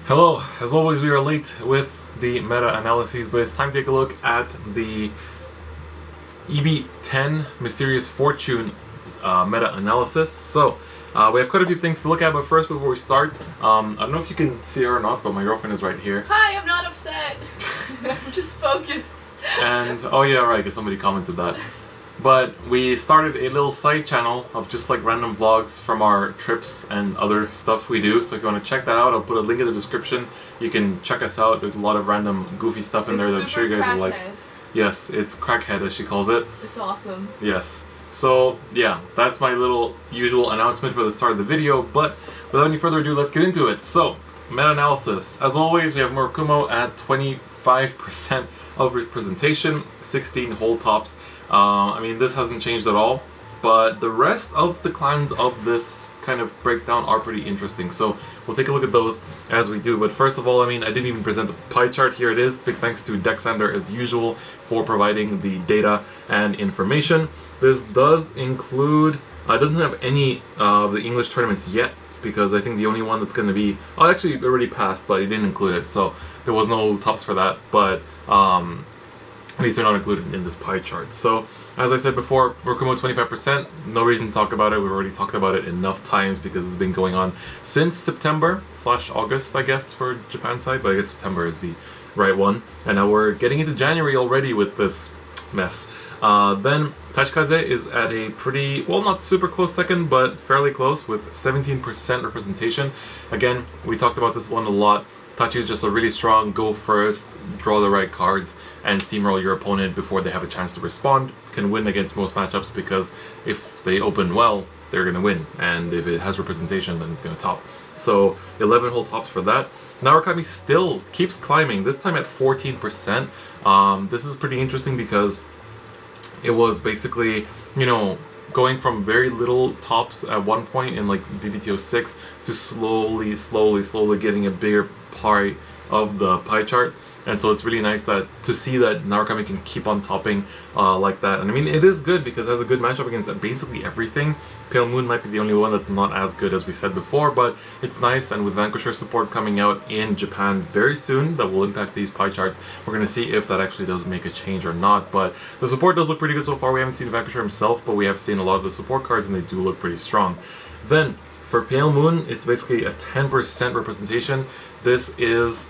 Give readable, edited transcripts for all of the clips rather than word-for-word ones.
Hello, as always we are late with the meta-analyses, but it's time to take a look at the V-EB10 Mysterious Fortune meta-analysis. So, we have quite a few things to look at, but first before we start, I don't know if you can see her or not, but my girlfriend is right here. Hi, I'm not upset. I'm just focused. And, oh yeah, right, because somebody commented that. But we started a little side channel of just like random vlogs from our trips and other stuff we do. So if you want to check that out, I'll put a link in the description. You can check us out. There's a lot of random goofy stuff in there that I'm sure you guys will like. Yes, it's crackhead as she calls it. It's awesome. Yes. So yeah, that's my little usual announcement for the start of the video. But without any further ado, let's get into it. So, meta-analysis. As always, we have Murakumo at 25% of representation, 16 whole tops. I mean, this hasn't changed at all, but the rest of the clans of this kind of breakdown are pretty interesting. So we'll take a look at those as we do. But first of all, I mean, I didn't even present the pie chart. Here it is. Big thanks to Dexander as usual for providing the data and information. This does include, doesn't have any of the English tournaments yet, because I think the only one that's going to be, oh, actually it already passed, but it didn't include it, so there was no tops for that. But at least they're not included in this pie chart. So, as I said before, Murakumo 25%, no reason to talk about it. We've already talked about it enough times because it's been going on since September/August, I guess, for Japan side, but I guess September is the right one. And now we're getting into January already with this mess. Then Tachikaze is at a pretty, well, not super close second, but fairly close with 17% representation. Again, we talked about this one a lot. Tachi is just a really strong go first, draw the right cards, and steamroll your opponent before they have a chance to respond. Can win against most matchups because if they open well, they're going to win. And if it has representation, then it's going to top. So 11 whole tops for that. Narukami still keeps climbing, this time at 14%. This is pretty interesting because it was basically, you know, going from very little tops at one point in like V-EB10 to slowly getting a bigger part of the pie chart. And so it's really nice that to see that Narukami can keep on topping like that. And I mean, it is good because it has a good matchup against basically everything. Pale Moon might be the only one that's not as good as we said before, but it's nice. And with Vanquisher support coming out in Japan very soon that will impact these pie charts, we're going to see if that actually does make a change or not. But the support does look pretty good so far. We haven't seen Vanquisher himself, but we have seen a lot of the support cards and they do look pretty strong. Then for Pale Moon, it's basically a 10% representation. This is,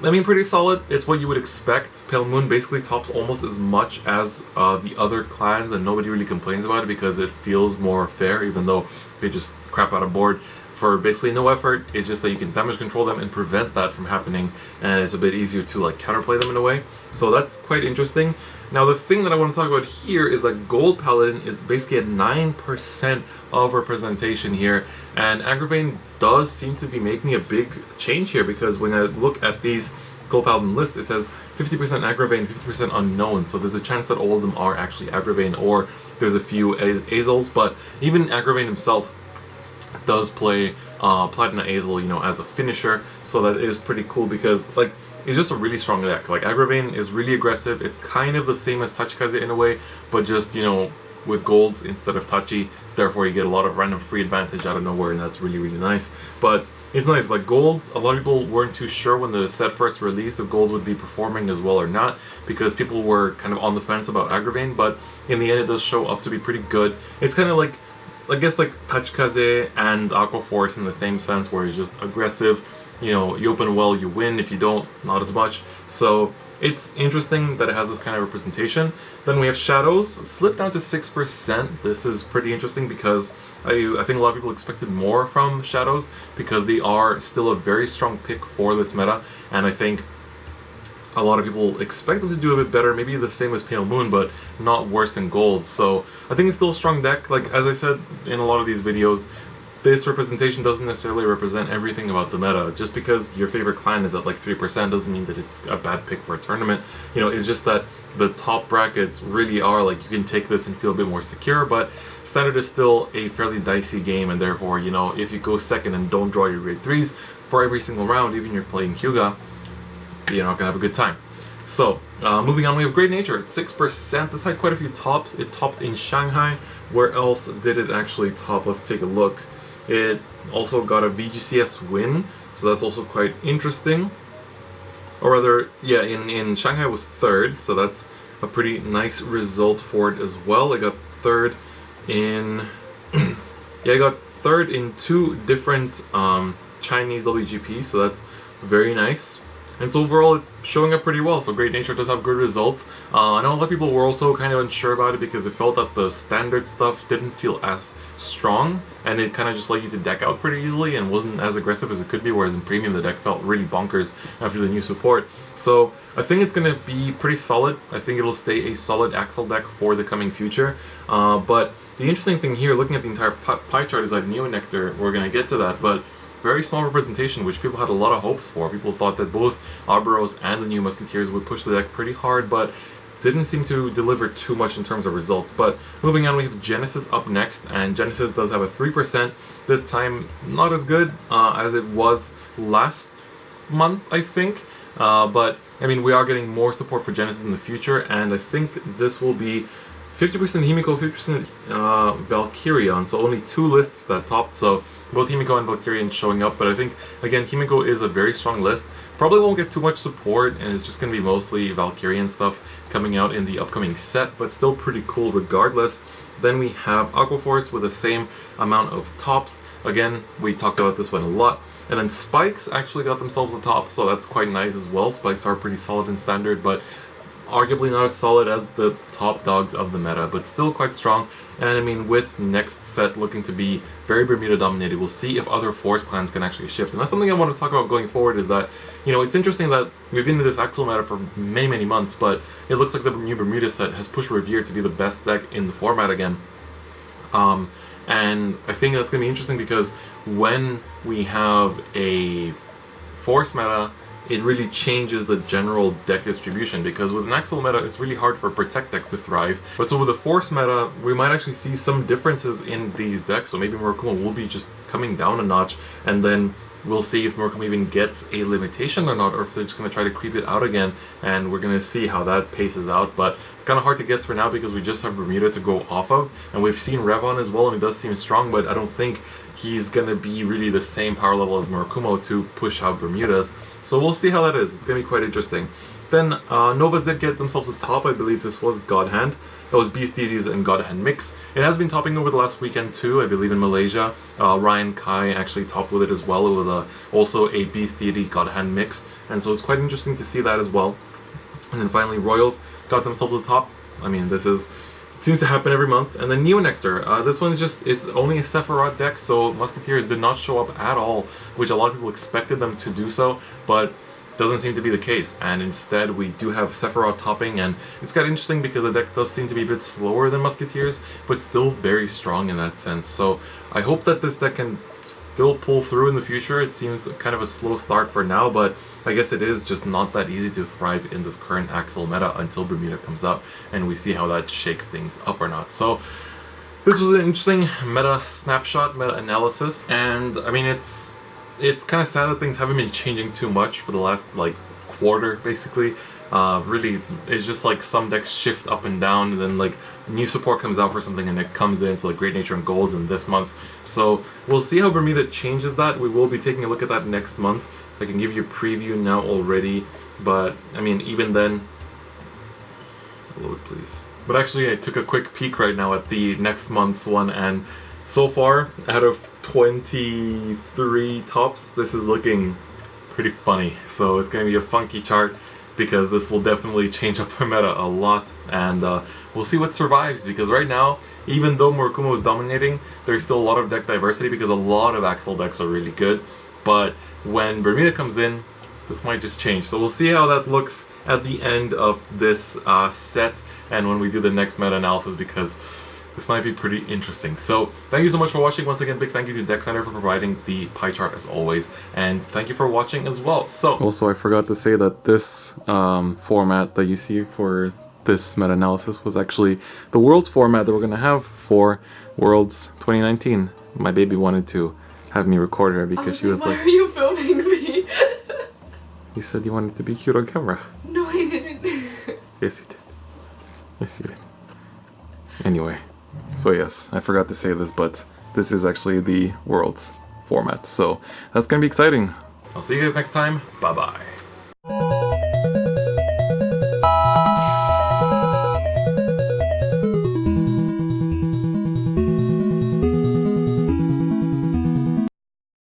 I mean, pretty solid. It's what you would expect. Pale Moon basically tops almost as much as the other clans, and nobody really complains about it because it feels more fair, even though they just crap out of board for basically no effort. It's just that you can damage control them and prevent that from happening, and it's a bit easier to like counterplay them in a way. So that's quite interesting. Now the thing that I want to talk about here is that Gold Paladin is basically at 9% of representation here, and Agravain does seem to be making a big change here, because when I look at these Gold Paladin list, it says 50% Agravain, 50% unknown, so there's a chance that all of them are actually Agravain, or there's a few Azels, but even Agravain himself does play Platinum Azel, you know, as a finisher, so that is pretty cool because, like, it's just a really strong deck. Like, Agravain is really aggressive. It's kind of the same as Tachikaze in a way, but just, you know, with golds instead of Tachi. Therefore, you get a lot of random free advantage out of nowhere, and that's really, really nice. But it's nice. Like, golds, a lot of people weren't too sure when the set first released if golds would be performing as well or not, because people were kind of on the fence about Agravain, but in the end, it does show up to be pretty good. It's kind of like, I guess, like Tachikaze and Aqua Force in the same sense, where it's just aggressive. You know, you open well, you win. If you don't, not as much. So it's interesting that it has this kind of representation. Then we have Shadows, slipped down to 6%. This is pretty interesting because I think a lot of people expected more from Shadows because they are still a very strong pick for this meta, and I think a lot of people expect them to do a bit better, maybe the same as Pale Moon, but not worse than Gold. So I think it's still a strong deck. Like, as I said in a lot of these videos, this representation doesn't necessarily represent everything about the meta. Just because your favorite clan is at like 3% doesn't mean that it's a bad pick for a tournament. You know, it's just that the top brackets really are like, you can take this and feel a bit more secure, but Standard is still a fairly dicey game, and therefore, you know, if you go second and don't draw your grade 3s for every single round, even if you're playing hyu-ga, you're not gonna have a good time. So, moving on, we have Great Nature at 6%. This had quite a few tops. It topped in Shanghai. Where else did it actually top? Let's take a look. It also got a VGCS win so that's also quite interesting. Or rather, yeah, in Shanghai was 3rd, so that's a pretty nice result for it as well. I got 3rd in yeah, I got 3rd in 2 different Chinese WGP, so that's very nice. And so overall, it's showing up pretty well. So Great Nature does have good results. I know a lot of people were also kind of unsure about it because they felt that the standard stuff didn't feel as strong, and it kind of just let you to deck out pretty easily and wasn't as aggressive as it could be, whereas in Premium the deck felt really bonkers after the new support. So I think it's going to be pretty solid. I think it'll stay a solid Accel deck for the coming future. But the interesting thing here, looking at the entire pie chart, is that Neo Nectar, we're going to get to that, but very small representation, which people had a lot of hopes for. People thought that both Arboros and the new Musketeers would push the deck pretty hard, but didn't seem to deliver too much in terms of results. But moving on, we have Genesis up next, and Genesis does have a 3%. This time, not as good as it was last month, I think. But, I mean, we are getting more support for Genesis in the future, and I think this will be 50% Himiko, 50% Valkyrion, so only 2 lists that topped, so both Himiko and Valkyrion showing up, but I think, again, Himiko is a very strong list. Probably won't get too much support, and it's just going to be mostly Valkyrion stuff coming out in the upcoming set, but still pretty cool regardless. Then we have Aquaforce with the same amount of tops. Again, we talked about this one a lot. And then Spikes actually got themselves a top, so that's quite nice as well. Spikes are pretty solid in Standard, but arguably not as solid as the top dogs of the meta, but still quite strong. And I mean, with next set looking to be very Bermuda dominated, we'll see if other Force clans can actually shift. And that's something I want to talk about going forward, is that, you know, it's interesting that we've been in this Accel meta for many months, but it looks like the new Bermuda set has pushed Revere to be the best deck in the format again. And I think that's going to be interesting because when we have a Force meta, it really changes the general deck distribution, because with an Accel meta, it's really hard for Protect decks to thrive. But so with a Force meta, we might actually see some differences in these decks, so maybe Murakumo will be just coming down a notch, and then we'll see if Murakumo even gets a limitation or not, or if they're just going to try to creep it out again, and we're going to see how that paces out. But kind of hard to guess for now because we just have Bermuda to go off of, and we've seen Revon as well, and he does seem strong, but I don't think he's going to be really the same power level as Murakumo to push out Bermudas. So we'll see how that is. It's going to be quite interesting. Then Novas did get themselves a top. I believe this was God Hand. That was Beast Deities and God Hand mix. It has been topping over the last weekend too, I believe in Malaysia. Ryan Kai actually topped with it as well. It was also a Beast Deity God Hand mix, and so it's quite interesting to see that as well. And then finally Royals got themselves a top. I mean, this seems to happen every month. And then Neo Nectar, this one is only a Sephiroth deck, so Musketeers did not show up at all, which a lot of people expected them to do so, but doesn't seem to be the case, and instead we do have Sephiroth topping, and it's kind of interesting because the deck does seem to be a bit slower than Musketeers, but still very strong in that sense. So I hope that this deck can still pull through in the future. It seems kind of a slow start for now, but I guess it is just not that easy to thrive in this current Accel meta until Bermuda comes out, and we see how that shakes things up or not. So this was an interesting meta snapshot, meta analysis, and I mean, it's kind of sad that things haven't been changing too much for the last quarter, basically. Really, it's just like some decks shift up and down, and then like new support comes out for something and it comes in, so like Great Nature and Golds in this month. So we'll see how Bermuda changes that. We will be taking a look at that next month. I can give you a preview now already, but I mean, even then, load please. But actually, I took a quick peek right now at the next month's one, and so far, out of 23 tops, this is looking pretty funny. So it's going to be a funky chart, because this will definitely change up the meta a lot, and we'll see what survives, because right now, even though Murakumo is dominating, there's still a lot of deck diversity, because a lot of Accel decks are really good, but when Bermuda comes in, this might just change. So we'll see how that looks at the end of this set, and when we do the next meta analysis, because this might be pretty interesting. So thank you so much for watching. Once again, big thank you to Dexander for providing the pie chart as always, and thank you for watching as well. So also, I forgot to say that this format that you see for this meta-analysis was actually the Worlds format that we're gonna have for Worlds 2019. My baby wanted to have me record her because she was like, "Why are you filming me?" You said you wanted to be cute on camera. No, I didn't. Yes, you did. Yes, you did. Anyway. So yes, I forgot to say this, but this is actually the Worlds format, so that's gonna be exciting. I'll see you guys next time. Bye-bye.